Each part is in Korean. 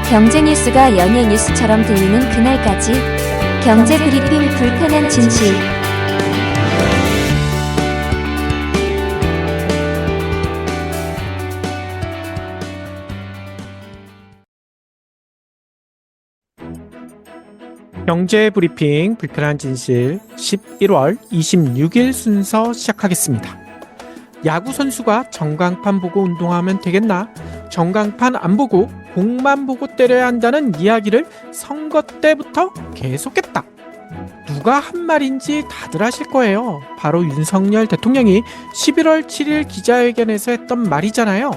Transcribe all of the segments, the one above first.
경제 뉴스가 연예 뉴스처럼 들리는 그날까지 경제 브리핑 불편한 진실. 경제 브리핑 불편한 진실 11월 26일 순서 시작하겠습니다. 야구 선수가 전광판 보고 운동하면 되겠나? 전광판 안 보고 공만 보고 때려야 한다는 이야기를 선거 때부터 계속했다. 누가 한 말인지 다들 아실 거예요. 바로 윤석열 대통령이 11월 7일 기자회견에서 했던 말이잖아요.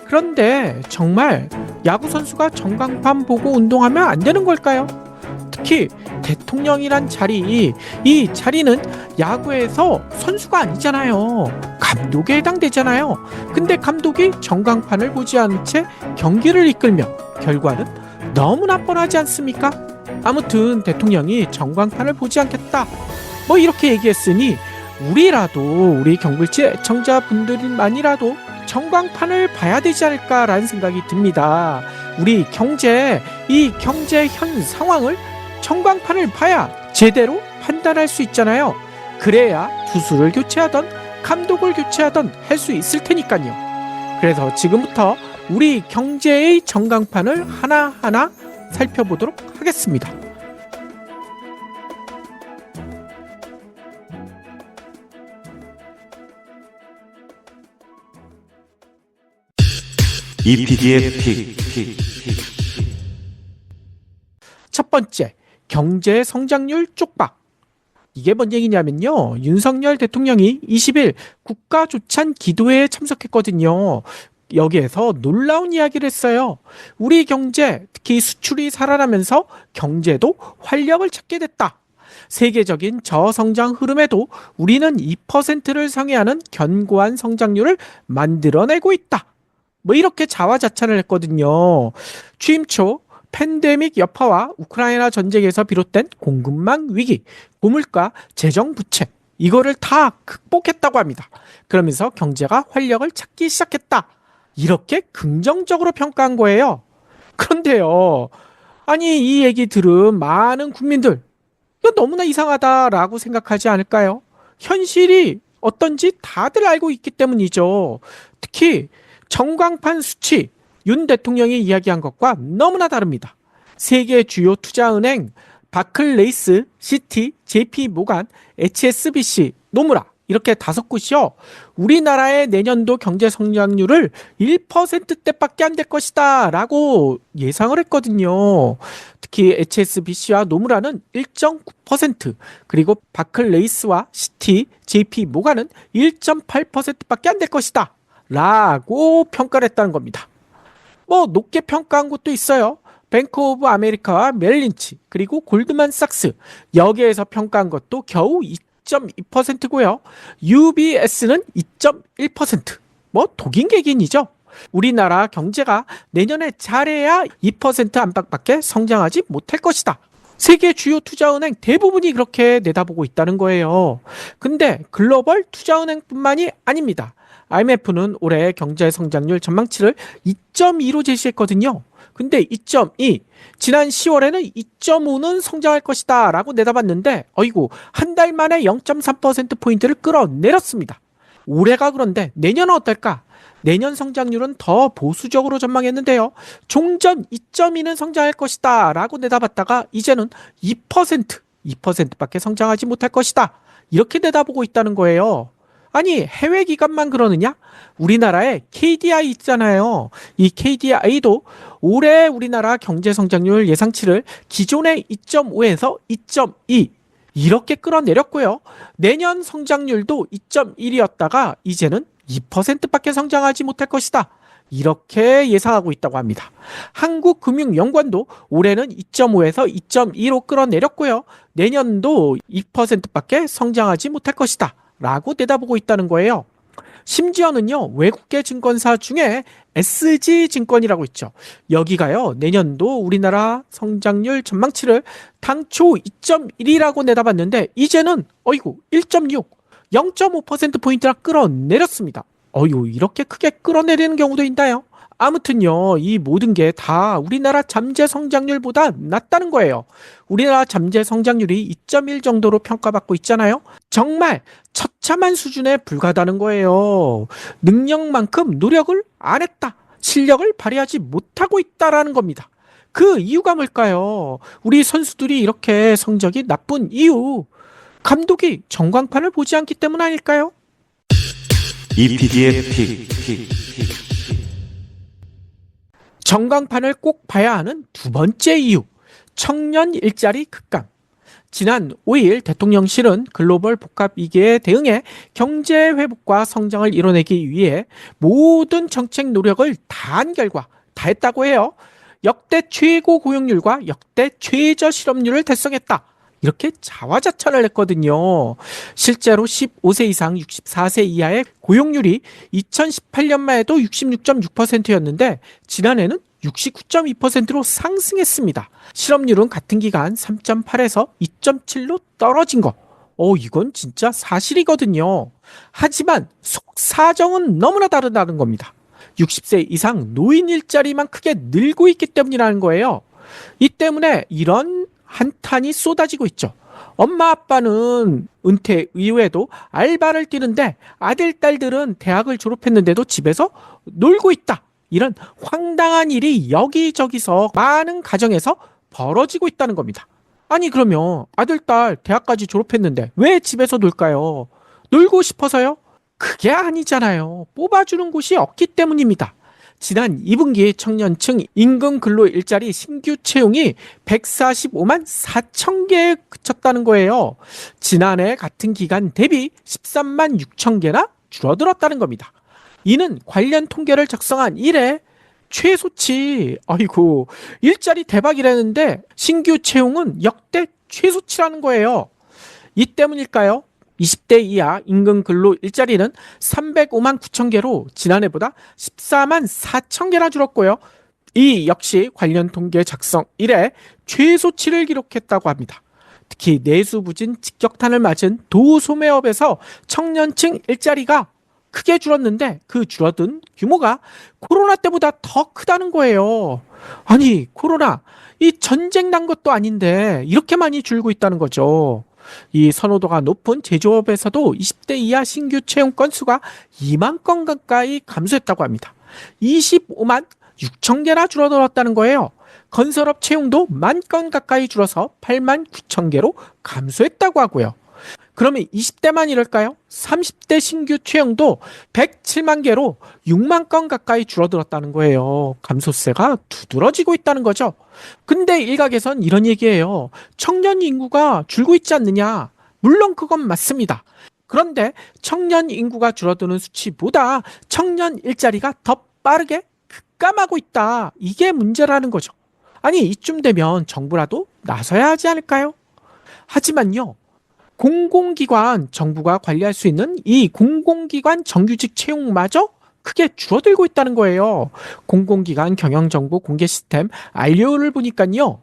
그런데 정말 야구 선수가 전광판 보고 운동하면 안 되는 걸까요? 특히 대통령이란 자리, 이 자리는 야구에서 선수가 아니잖아요. 감독에 해당되잖아요. 근데 감독이 전광판을 보지 않은 채 경기를 이끌면 결과는 너무나 뻔하지 않습니까? 아무튼 대통령이 전광판을 보지 않겠다, 뭐 이렇게 얘기했으니 우리 경불지 애청자분들만이라도 전광판을 봐야 되지 않을까라는 생각이 듭니다. 우리 이 경제 현 상황을 전광판을 봐야 제대로 판단할 수 있잖아요. 그래야 투수를 교체하던 감독을 교체하던 할 수 있을 테니까요. 그래서 지금부터 우리 경제의 전광판을 하나하나 살펴보도록 하겠습니다. EPD의 픽. 첫 번째, 경제 성장률 쪽박. 이게 뭔 얘기냐면요, 윤석열 대통령이 20일 국가조찬 기도회에 참석했거든요. 여기에서 놀라운 이야기를 했어요. 우리 경제, 특히 수출이 살아나면서 경제도 활력을 찾게 됐다. 세계적인 저성장 흐름에도 우리는 2%를 상회하는 견고한 성장률을 만들어내고 있다. 뭐 이렇게 자화자찬을 했거든요. 취임 초 팬데믹 여파와 우크라이나 전쟁에서 비롯된 공급망 위기, 고물가, 재정 부채, 이거를 다 극복했다고 합니다. 그러면서 경제가 활력을 찾기 시작했다. 이렇게 긍정적으로 평가한 거예요. 그런데요, 아니 이 얘기 들은 많은 국민들, 이거 너무나 이상하다라고 생각하지 않을까요? 현실이 어떤지 다들 알고 있기 때문이죠. 특히 전광판 수치, 윤 대통령이 이야기한 것과 너무나 다릅니다. 세계 주요 투자은행 바클레이스, 시티, JP모간, HSBC, 노무라 이렇게 5곳이요. 우리나라의 내년도 경제 성장률을 1%대밖에 안 될 것이다 라고 예상을 했거든요. 특히 HSBC와 노무라는 1.9%, 그리고 바클레이스와 시티, JP모간은 1.8%밖에 안 될 것이다 라고 평가를 했다는 겁니다. 뭐 높게 평가한 곳도 있어요. 뱅크 오브 아메리카와 멜린치, 그리고 골드만삭스, 여기에서 평가한 것도 겨우 2.2%고요. UBS는 2.1%. 뭐 독인 객인이죠. 우리나라 경제가 내년에 잘해야 2% 안팎밖에 성장하지 못할 것이다. 세계 주요 투자은행 대부분이 그렇게 내다보고 있다는 거예요. 근데 글로벌 투자은행뿐만이 아닙니다. IMF는 올해 경제 성장률 전망치를 2.2로 제시했거든요. 근데 2.2, 지난 10월에는 2.5는 성장할 것이다 라고 내다봤는데 한 달 만에 0.3%포인트를 끌어내렸습니다. 올해가 그런데 내년은 어떨까? 내년 성장률은 더 보수적으로 전망했는데요. 종전 2.2는 성장할 것이다 라고 내다봤다가 이제는 2%밖에 성장하지 못할 것이다, 이렇게 내다보고 있다는 거예요. 아니 해외 기관만 그러느냐? 우리나라에 KDI 있잖아요. 이 KDI도 올해 우리나라 경제 성장률 예상치를 기존의 2.5에서 2.2 이렇게 끌어내렸고요. 내년 성장률도 2.1이었다가 이제는 2%밖에 성장하지 못할 것이다, 이렇게 예상하고 있다고 합니다. 한국금융연구원도 올해는 2.5에서 2.2로 끌어내렸고요. 내년도 2%밖에 성장하지 못할 것이다 라고 내다보고 있다는 거예요. 심지어는요, 외국계 증권사 중에 SG증권이라고 있죠. 여기가요, 내년도 우리나라 성장률 전망치를 당초 2.1이라고 내다봤는데 이제는 1.6, 0.5%포인트나 끌어내렸습니다. 이렇게 크게 끌어내리는 경우도 있나요? 아무튼요, 이 모든 게 다 우리나라 잠재 성장률보다 낮다는 거예요. 우리나라 잠재 성장률이 2.1 정도로 평가받고 있잖아요. 정말 처참한 수준에 불과하다는 거예요. 능력만큼 노력을 안 했다. 실력을 발휘하지 못하고 있다라는 겁니다. 그 이유가 뭘까요? 우리 선수들이 이렇게 성적이 나쁜 이유. 감독이 전광판을 보지 않기 때문 아닐까요? EPD의 픽. 전광판을 꼭 봐야 하는 두 번째 이유. 청년 일자리 급감. 지난 5일 대통령실은 글로벌 복합 위기에 대응해 경제 회복과 성장을 이뤄내기 위해 모든 정책 노력을 다한 결과 다 했다고 해요. 역대 최고 고용률과 역대 최저 실업률을 달성했다. 이렇게 자화자찬을 했거든요. 실제로 15세 이상 64세 이하의 고용률이 2018년만 해도 66.6%였는데 지난해는 69.2%로 상승했습니다. 실업률은 같은 기간 3.8에서 2.7로 떨어진 거. 이건 진짜 사실이거든요. 하지만 속사정은 너무나 다르다는 겁니다. 60세 이상 노인 일자리만 크게 늘고 있기 때문이라는 거예요. 이 때문에 이런 한탄이 쏟아지고 있죠. 엄마 아빠는 은퇴 이후에도 알바를 뛰는데 아들 딸들은 대학을 졸업했는데도 집에서 놀고 있다. 이런 황당한 일이 여기저기서 많은 가정에서 벌어지고 있다는 겁니다. 아니 그러면 아들 딸 대학까지 졸업했는데 왜 집에서 놀까요? 놀고 싶어서요? 그게 아니잖아요. 뽑아주는 곳이 없기 때문입니다. 지난 2분기 청년층 임금 근로 일자리 신규 채용이 145만 4천 개에 그쳤다는 거예요. 지난해 같은 기간 대비 13만 6천 개나 줄어들었다는 겁니다. 이는 관련 통계를 작성한 이래 최소치. 아이고, 일자리 대박이라는데 신규 채용은 역대 최소치라는 거예요. 이 때문일까요? 20대 이하 임금 근로 일자리는 305만 9천 개로 지난해보다 14만 4천 개나 줄었고요. 이 역시 관련 통계 작성 이래 최소치를 기록했다고 합니다. 특히 내수부진 직격탄을 맞은 도소매업에서 청년층 일자리가 크게 줄었는데 그 줄어든 규모가 코로나 때보다 더 크다는 거예요. 아니 코로나 이 전쟁 난 것도 아닌데 이렇게 많이 줄고 있다는 거죠. 이 선호도가 높은 제조업에서도 20대 이하 신규 채용 건수가 2만 건 가까이 감소했다고 합니다. 25만 6천 개나 줄어들었다는 거예요. 건설업 채용도 1만 건 가까이 줄어서 8만 9천 개로 감소했다고 하고요. 그러면 20대만 이럴까요? 30대 신규 채용도 107만 개로 6만 건 가까이 줄어들었다는 거예요. 감소세가 두드러지고 있다는 거죠. 근데 일각에선 이런 얘기예요. 청년 인구가 줄고 있지 않느냐? 물론 그건 맞습니다. 그런데 청년 인구가 줄어드는 수치보다 청년 일자리가 더 빠르게 급감하고 있다. 이게 문제라는 거죠. 아니 이쯤 되면 정부라도 나서야 하지 않을까요? 하지만요. 공공기관, 정부가 관리할 수 있는 이 공공기관 정규직 채용마저 크게 줄어들고 있다는 거예요. 공공기관 경영정보 공개 시스템 알료를 보니까요.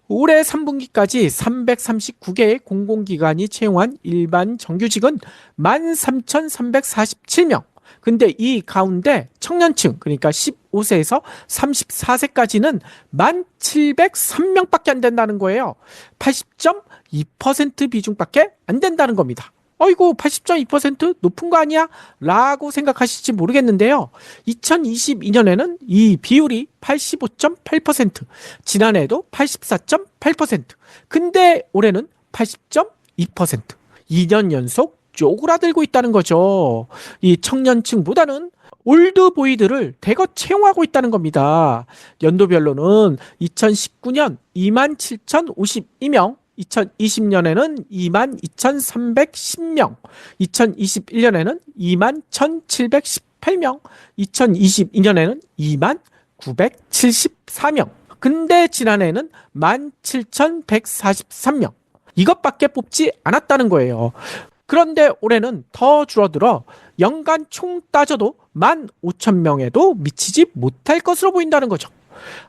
올해 3분기까지 339개의 공공기관이 채용한 일반 정규직은 13,347명. 근데 이 가운데 청년층, 그러니까 15세에서 34세까지는 1,703명밖에 안 된다는 거예요. 80.2% 비중밖에 안 된다는 겁니다. 어이구 80.2% 높은 거 아니야? 라고 생각하실지 모르겠는데요. 2022년에는 이 비율이 85.8%, 지난해에도 84.8%, 근데 올해는 80.2%, 2년 연속 쪼그라들고 있다는 거죠. 이 청년층보다는 올드보이들을 대거 채용하고 있다는 겁니다. 연도별로는 2019년 27,052명, 2020년에는 22,310명, 2021년에는 21,718명, 2022년에는 29,974명. 근데 지난해에는 17,143명. 이것밖에 뽑지 않았다는 거예요. 그런데 올해는 더 줄어들어 연간 총 따져도 15,000명에도 미치지 못할 것으로 보인다는 거죠.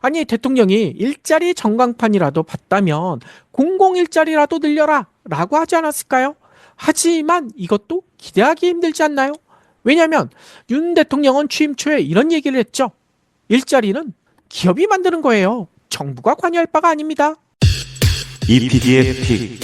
아니 대통령이 일자리 전광판이라도 봤다면 공공일자리라도 늘려라 라고 하지 않았을까요? 하지만 이것도 기대하기 힘들지 않나요? 왜냐하면 윤 대통령은 취임 초에 이런 얘기를 했죠. 일자리는 기업이 만드는 거예요. 정부가 관여할 바가 아닙니다. 이 PD의 픽.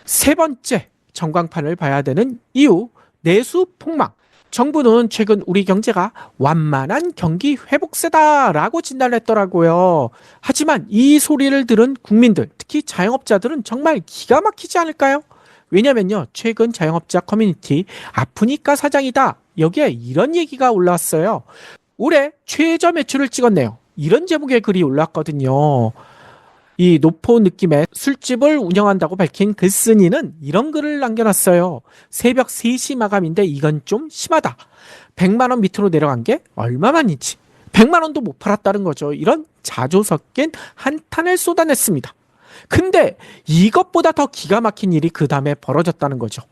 세 번째, 전광판을 봐야 되는 이유, 내수 폭망. 정부는 최근 우리 경제가 완만한 경기 회복세다라고 진단을 했더라고요. 하지만 이 소리를 들은 국민들, 특히 자영업자들은 정말 기가 막히지 않을까요? 왜냐면요, 최근 자영업자 커뮤니티 아프니까 사장이다, 여기에 이런 얘기가 올라왔어요. 올해 최저 매출을 찍었네요. 이런 제목의 글이 올랐거든요. 이 노포 느낌의 술집을 운영한다고 밝힌 글쓴이는 이런 글을 남겨놨어요. 새벽 3시 마감인데 이건 좀 심하다. 100만 원 밑으로 내려간 게 얼마만인지 100만 원도 못 팔았다는 거죠. 이런 자조 섞인 한탄을 쏟아냈습니다. 근데 이것보다 더 기가 막힌 일이 그 다음에 벌어졌다는 거죠.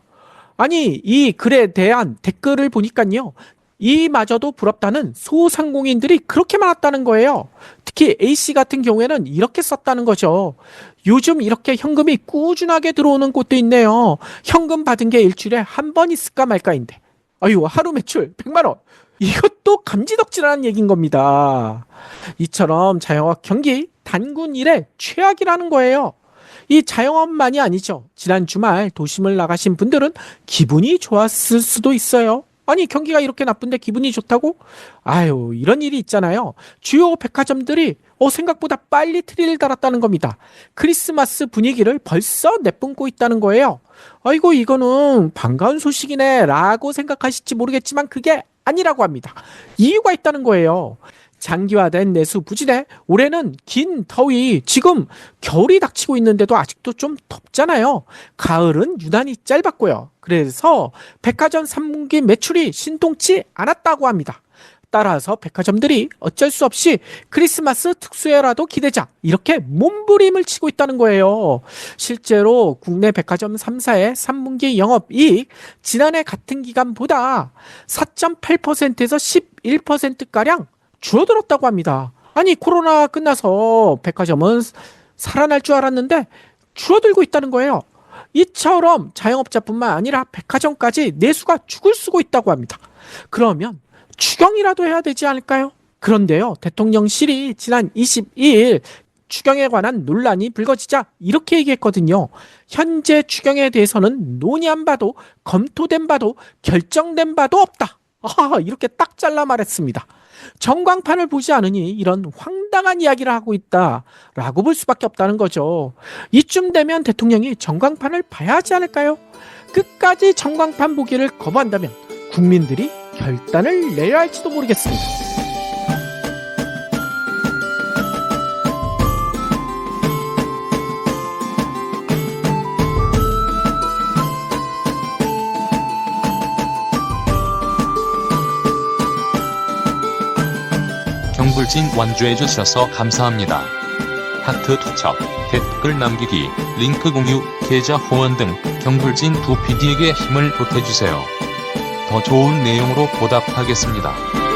아니, 이 글에 대한 댓글을 보니까요, 이마저도 부럽다는 소상공인들이 그렇게 많았다는 거예요. 특히 A씨 같은 경우에는 이렇게 썼다는 거죠. 요즘 이렇게 현금이 꾸준하게 들어오는 곳도 있네요. 현금 받은 게 일주일에 한 번 있을까 말까인데. 아유, 하루 매출 100만 원. 이것도 감지덕지라는 얘기인 겁니다. 이처럼 자영업 경기 단군 일의 최악이라는 거예요. 이 자영업만이 아니죠. 지난 주말 도심을 나가신 분들은 기분이 좋았을 수도 있어요. 아니, 경기가 이렇게 나쁜데 기분이 좋다고? 아유, 이런 일이 있잖아요. 주요 백화점들이 생각보다 빨리 트리를 달았다는 겁니다. 크리스마스 분위기를 벌써 내뿜고 있다는 거예요. 아이고, 이거는 반가운 소식이네 라고 생각하실지 모르겠지만 그게 아니라고 합니다. 이유가 있다는 거예요. 장기화된 내수 부진에 올해는 긴 더위, 지금 겨울이 닥치고 있는데도 아직도 좀 덥잖아요. 가을은 유난히 짧았고요. 그래서 백화점 3분기 매출이 신통치 않았다고 합니다. 따라서 백화점들이 어쩔 수 없이 크리스마스 특수혜라도 기대자, 이렇게 몸부림을 치고 있다는 거예요. 실제로 국내 백화점 3사의 3분기 영업이익 지난해 같은 기간보다 4.8%에서 11%가량 줄어들었다고 합니다. 아니, 코로나 끝나서 백화점은 살아날 줄 알았는데 줄어들고 있다는 거예요. 이처럼 자영업자뿐만 아니라 백화점까지 내수가 죽을 쓰고 있다고 합니다. 그러면 추경이라도 해야 되지 않을까요? 그런데요, 대통령실이 지난 22일 추경에 관한 논란이 불거지자 이렇게 얘기했거든요. 현재 추경에 대해서는 논의한 바도 검토된 바도 결정된 바도 없다. 이렇게 딱 잘라 말했습니다. 전광판을 보지 않으니 이런 황당한 이야기를 하고 있다라고 볼 수밖에 없다는 거죠. 이쯤 되면 대통령이 전광판을 봐야 하지 않을까요? 끝까지 전광판 보기를 거부한다면 국민들이 결단을 내려야 할지도 모르겠습니다. 경불진 완주해 주셔서 감사합니다. 하트 투척, 댓글 남기기, 링크 공유, 계좌 후원 등 경불진 두 PD에게 힘을 보태주세요. 더 좋은 내용으로 보답하겠습니다.